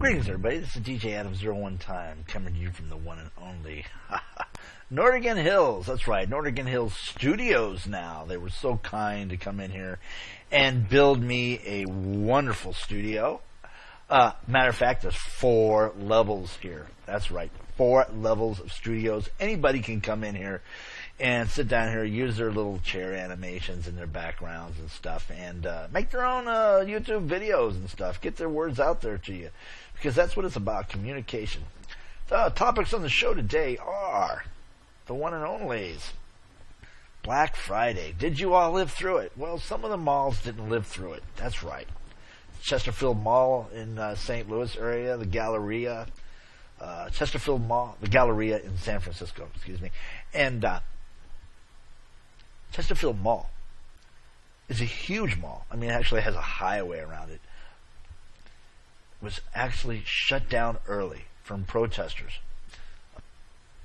Greetings, everybody. This is DJ Adam01time coming to you from the one and only Nottingham Hills. That's right, Nottingham Hills Studios now. They were so kind to come in here and build me a wonderful studio. Matter of fact, there's 4 levels here. That's right, 4 levels of studios. Anybody can come in here and sit down here, use their little chair animations in their backgrounds and stuff, and make their own YouTube videos and stuff. Get their words out there to you, because that's what it's about, communication. The topics on the show today are the one and onlys. Black Friday. Did you all live through it? Well, some of the malls didn't live through it. That's right. Chesterfield Mall in St. Louis area, the Galleria. Chesterfield Mall, the Galleria in San Francisco, excuse me. And Chesterfield Mall is a huge mall. I mean, it actually has a highway around it. It was actually shut down early from protesters.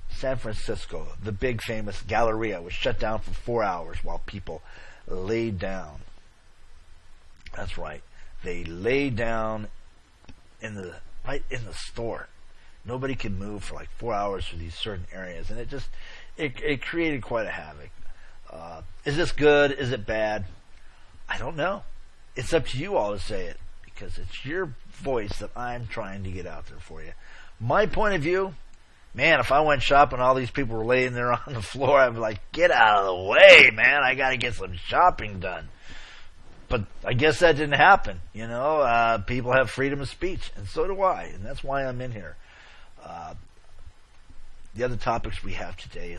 San Francisco, the big famous Galleria, was shut down for 4 hours while people laid down. That's right. They laid down right in the store. Nobody could move for like 4 hours through these certain areas, and it created quite a havoc. Is this good? Is it bad? I don't know. It's up to you all to say it, because it's your voice that I'm trying to get out there for you. My point of view, man, if I went shopping, all these people were laying there on the floor, I'd be like, get out of the way, man. I got to get some shopping done. But I guess that didn't happen. You know, people have freedom of speech, and so do I, and that's why I'm in here. The other topics we have today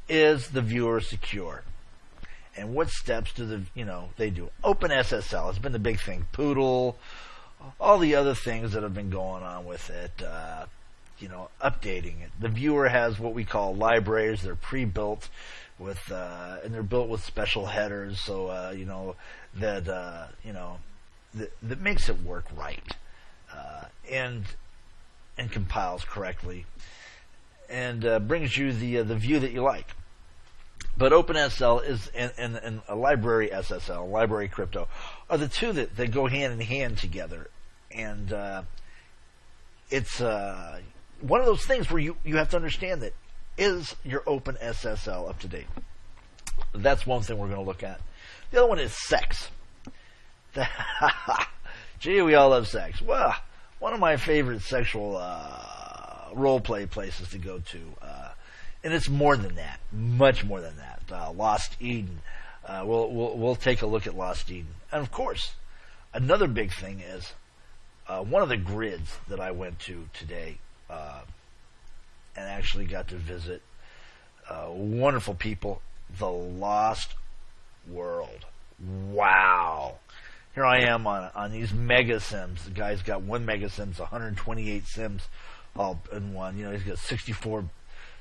is the viewer secure? And what steps do they do? OpenSSL has been the big thing. Poodle, all the other things that have been going on with it, updating it. The viewer has what we call libraries. They're pre-built with, and they're built with special headers, so, that makes it work right, and compiles correctly, and brings you the view that you like. But OpenSSL is and a library SSL, library crypto, are the two that go hand in hand together. And it's one of those things where you have to understand that, is your OpenSSL up to date? That's one thing we're going to look at. The other one is sex. Gee, we all love sex. Well, one of my favorite sexual role play places to go to, and it's more than that, much more than that. Lost Eden. We'll take a look at Lost Eden, and of course, another big thing is one of the grids that I went to today, and actually got to visit wonderful people. The Lost World. Wow. Here I am on these mega sims. The guy's got one mega sim's 128 sims all in one. He's got 64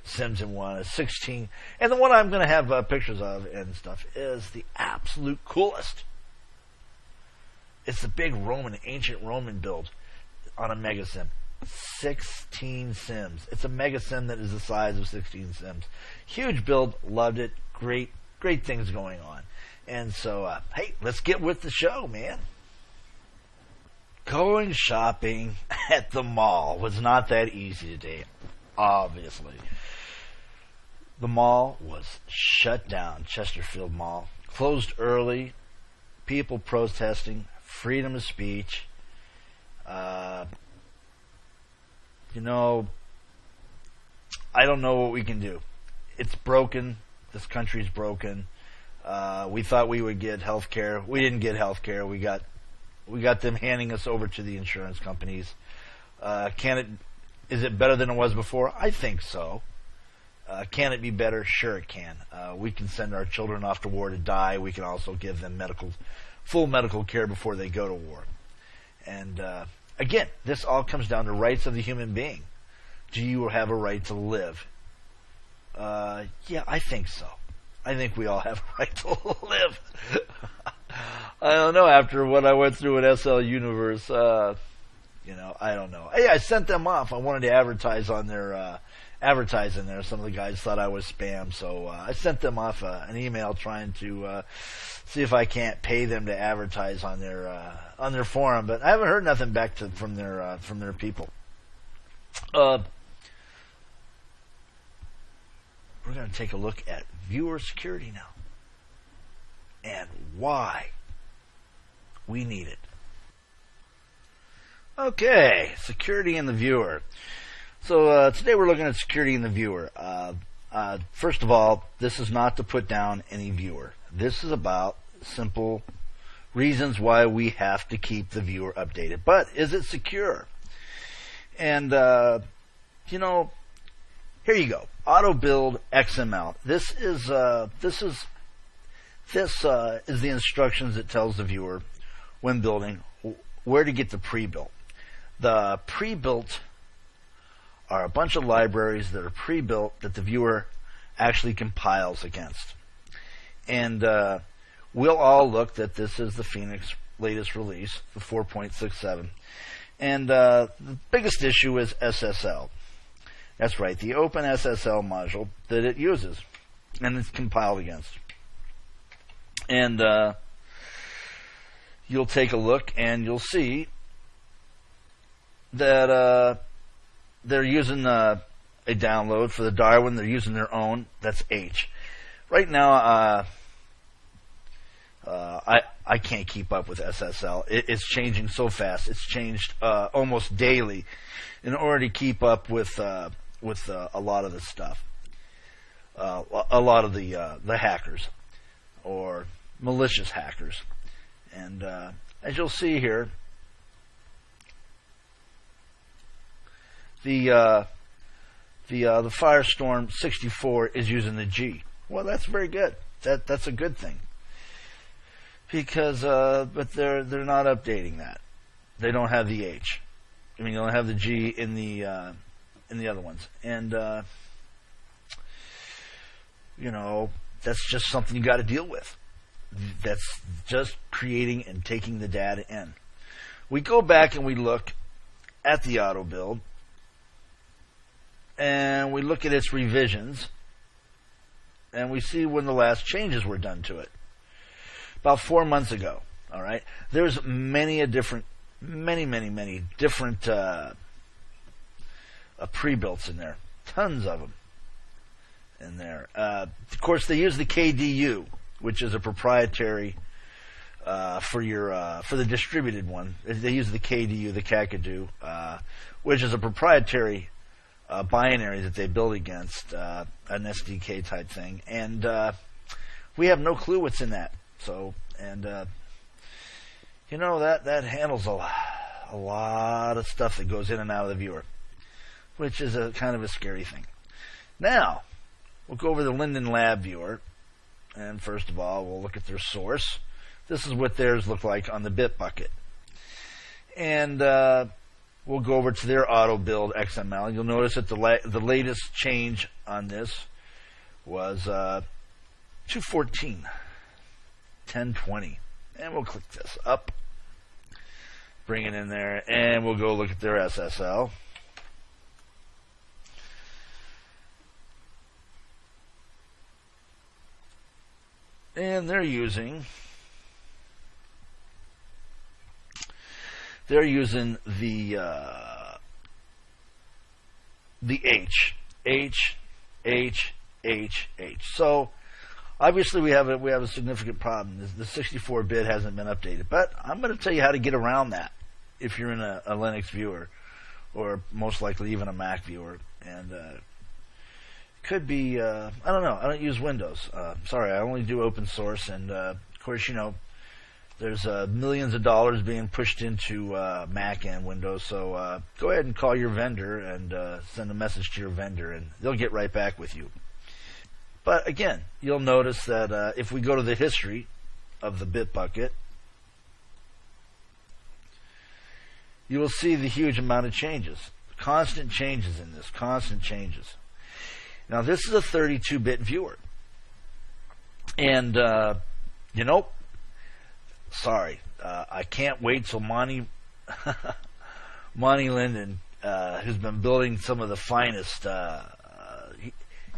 sims in one, a 16. And the one I'm going to have pictures of and stuff is the absolute coolest. It's the big ancient Roman build on a mega sim. 16 sims. It's a mega sim that is the size of 16 sims. Huge build. Loved it. Great things going on. And so, hey, let's get with the show, man. Going shopping at the mall was not that easy today, obviously. The mall was shut down. Chesterfield Mall. Closed early. People protesting. Freedom of speech. I don't know what we can do. It's broken. This country's broken. We thought we would get health care. We didn't get health care. We got them handing us over to the insurance companies. Is it better than it was before? I think so. Can it be better? Sure it can. We can send our children off to war to die. We can also give them full medical care before they go to war. And again, this all comes down to rights of the human being. Do you have a right to live? Yeah, I think so. I think we all have a right to live. I don't know. After what I went through at SL Universe, I don't know. Hey, I sent them off. I wanted to advertise on their advertise in there. Some of the guys thought I was spam, so I sent them off an email trying to see if I can't pay them to advertise on their forum. But I haven't heard nothing back from their people. We're going to take a look at viewer security now and why we need it. Okay, security in the viewer. So today we're looking at security in the viewer. First of all, this is not to put down any viewer. This is about simple reasons why we have to keep the viewer updated. But is it secure? And you know, here you go. Auto build XML. This is the instructions it tells the viewer when building where to get the pre-built. The pre-built are a bunch of libraries that are pre-built that the viewer actually compiles against. And we'll all look that this is the Phoenix latest release, the 4.67. And the biggest issue is SSL. That's right, the Open SSL module that it uses and it's compiled against. And you'll take a look and you'll see that they're using a download for the Darwin. They're using their own. That's H. Right now, I can't keep up with SSL. It's changing so fast. It's changed almost daily in order to keep up with a lot of the stuff. A lot of the hackers or malicious hackers. And as you'll see here, the Firestorm 64 is using the G. Well, that's very good. That's a good thing. Because but they're not updating that. They don't have the H. I mean, they don't have the G in the other ones. And you know, that's just something you got to deal with. That's just creating and taking the data in. We go back and we look at the auto build and we look at its revisions and we see when the last changes were done to it. About 4 months ago. All right. There's many different pre-builts in there. Tons of them in there. Of course, they use the KDU, which is a proprietary for the distributed one. They use the KDU, the Kakadu, which is a proprietary binary that they build against an SDK type thing, and we have no clue what's in that. So, and you know, that handles a lot of stuff that goes in and out of the viewer, which is a kind of a scary thing. Now, we'll go over the Linden Lab viewer. And first of all, we'll look at their source. This is what theirs look like on the Bitbucket. And we'll go over to their auto build XML. You'll notice that the latest change on this was 2.14.10.20. And we'll click this up, bring it in there, and we'll go look at their SSL. And they're using the H. So obviously we have a significant problem. The 64-bit hasn't been updated, but I'm going to tell you how to get around that if you're in a Linux viewer, or most likely even a Mac viewer. And could be I don't know. I don't use Windows. Sorry, I only do open source. And of course, you know, there's millions of dollars being pushed into Mac and Windows. So go ahead and call your vendor and send a message to your vendor, and they'll get right back with you. But again, you'll notice that if we go to the history of the Bitbucket, you will see the huge amount of changes, constant changes in this, constant changes. Now, this is a 32-bit viewer. And, you know, sorry, I can't wait till Monty Linden, who's been building some of the finest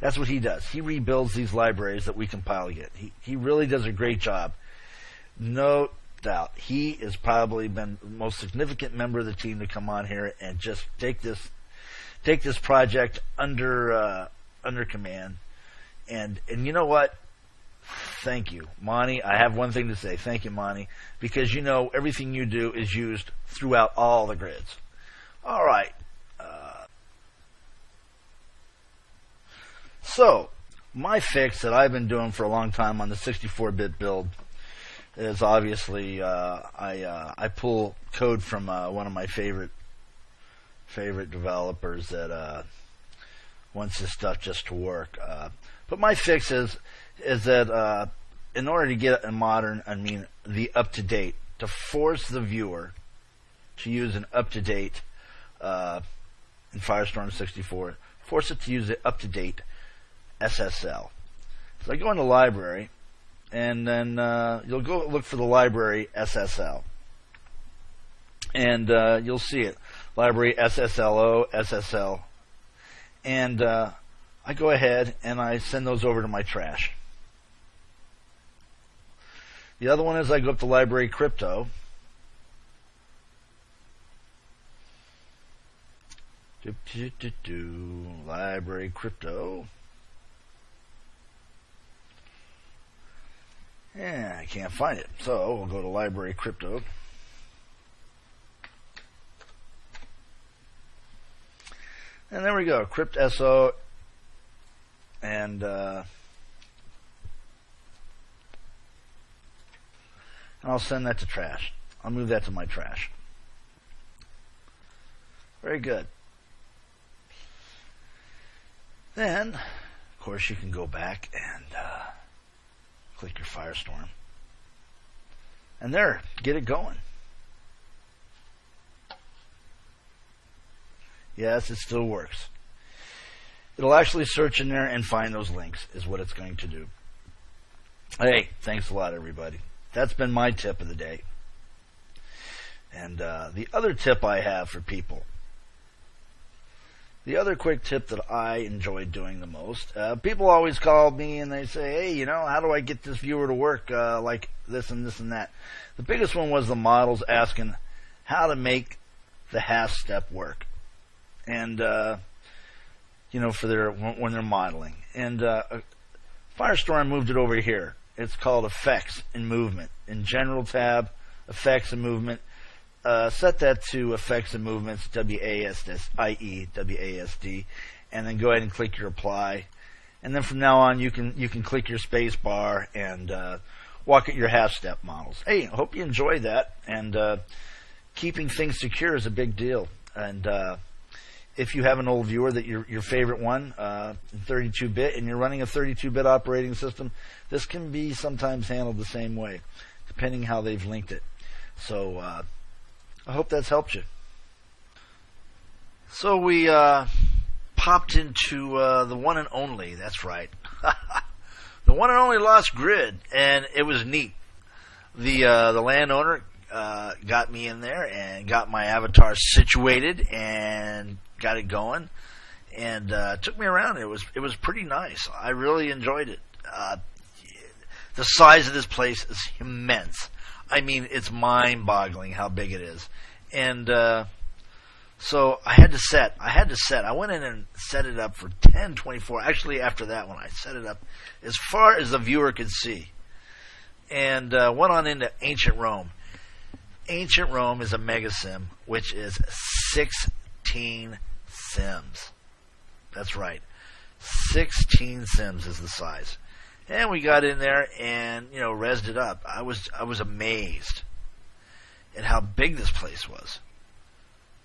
That's what he does. He rebuilds these libraries that we compile again. He really does a great job. No doubt. He has probably been the most significant member of the team to come on here and just take this project under command. And you know what? Thank you, Monty. I have one thing to say. Thank you, Monty, because you know everything you do is used throughout all the grids. All right. So, my fix that I've been doing for a long time on the 64-bit build is obviously I pull code from one of my favorite developers that wants this stuff just to work. But my fix is that in order to get a modern, the up-to-date, to force the viewer to use an up-to-date in Firestorm 64, force it to use the up-to-date SSL. So I go into library, and then you'll go look for the library SSL, and you'll see it, library SSLO, SSL, and I go ahead and I send those over to my trash. The other one is I go up to library crypto. Library crypto. Yeah, I can't find it. So we'll go to library crypto. And there we go, crypt.so, and I'll send that to trash. I'll move that to my trash. Very good. Then, of course, you can go back and click your Firestorm. And there, get it going. Yes, it still works. It'll actually search in there and find those links, is what it's going to do. Hey, thanks a lot, everybody. That's been my tip of the day. And the other tip I have for people, the other quick tip that I enjoy doing the most, people always call me and they say, hey, how do I get this viewer to work like this and this and that? The biggest one was the models asking how to make the hash step work. And, for when they're modeling. And Firestorm moved it over here. It's called Effects and Movement. In General tab, Effects and Movement. Set that to Effects and Movements, WASD, and then go ahead and click your Apply. And then from now on, you can click your space bar and walk at your half step models. Hey, I hope you enjoyed that. And keeping things secure is a big deal. And if you have an old viewer that your favorite one in 32-bit and you're running a 32-bit operating system, this can be sometimes handled the same way, depending how they've linked it. So I hope that's helped you. So we popped into the one and only, that's right, the one and only Lost Grid, and it was neat. The landowner got me in there and got my avatar situated and got it going, and took me around. It was pretty nice. I really enjoyed it. The size of this place is immense. It's mind-boggling how big it is. And so I had to set. I went in and set it up for 1024. Actually, after that one, I set it up as far as the viewer could see. And went on into Ancient Rome. Ancient Rome is a mega sim, which is 16 sims. That's right. 16 sims is the size. And we got in there and, rezzed it up. I was amazed at how big this place was.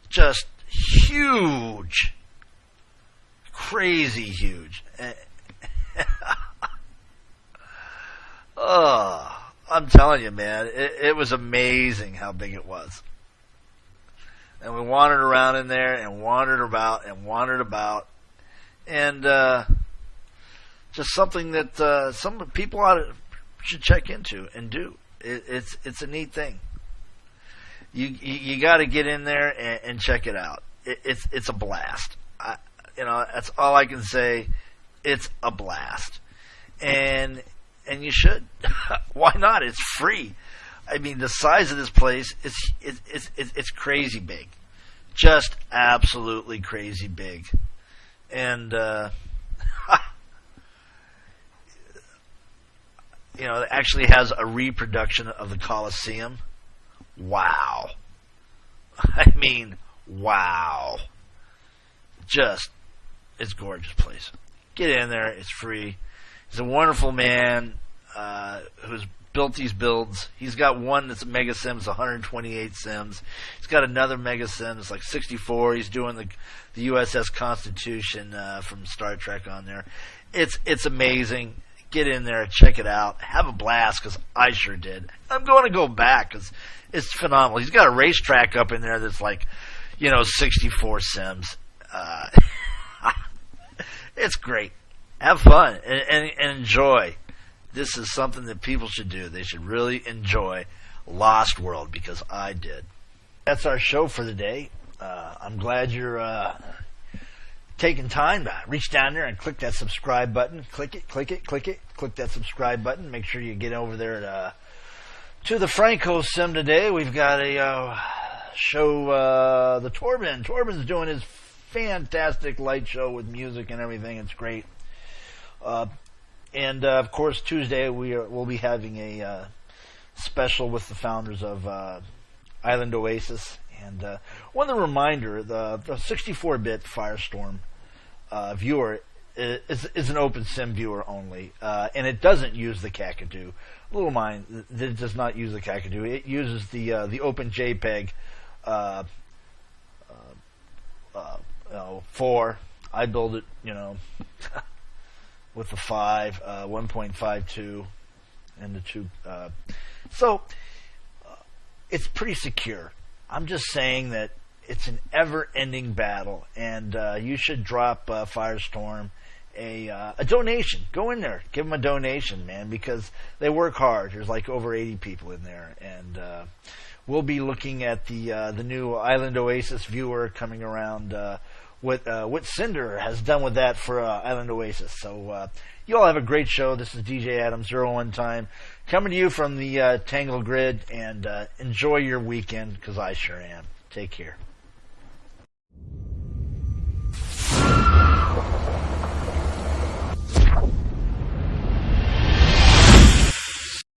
Just huge. Crazy huge. Oh, I'm telling you, man, it was amazing how big it was. And we wandered around in there and wandered about. And just something that some people should check into and do. It's a neat thing. You got to get in there and check it out. It's a blast. That's all I can say. It's a blast. And you should. Why not? It's free. I mean, the size of this place, it's crazy big. Just absolutely crazy big. And, you know, it actually has a reproduction of the Coliseum. Wow. I mean, wow. Just, it's a gorgeous place. Get in there. It's free. He's a wonderful man who's built these builds. He's got one that's a Mega Sim, it's 128 sims. He's got another Mega Sim, it's like 64. He's doing the USS Constitution from Star Trek on there. It's amazing. Get in there, check it out, have a blast, because I sure did. I'm going to go back because it's phenomenal. He's got a racetrack up in there that's like, 64 sims. It's great. Have fun and enjoy. This is something that people should do. They should really enjoy Lost World, because I did. That's our show for the day. I'm glad you're taking time to reach down there and click that subscribe button. Click it. Click that subscribe button. Make sure you get over there to the Franco Sim today. We've got a show, the Torben. Torben's doing his fantastic light show with music and everything. It's great. And of course, Tuesday we'll be having a special with the founders of Island Oasis. And one reminder: the 64-bit Firestorm Viewer is an open sim viewer only, and it doesn't use the Kakadu. Little mind, it does not use the Kakadu. It uses the Open JPEG 4. I build it, with the 5, 1.52, and the 2. So it's pretty secure. I'm just saying that it's an ever-ending battle, and you should drop Firestorm a donation. Go in there, give them a donation, man, because they work hard. There's like over 80 people in there, and we'll be looking at the new Island Oasis viewer coming around. What Cinder has done with that for Island Oasis. So you all have a great show. This is DJ Adam01time coming to you from the Tangle Grid, and enjoy your weekend, because I sure am. Take care.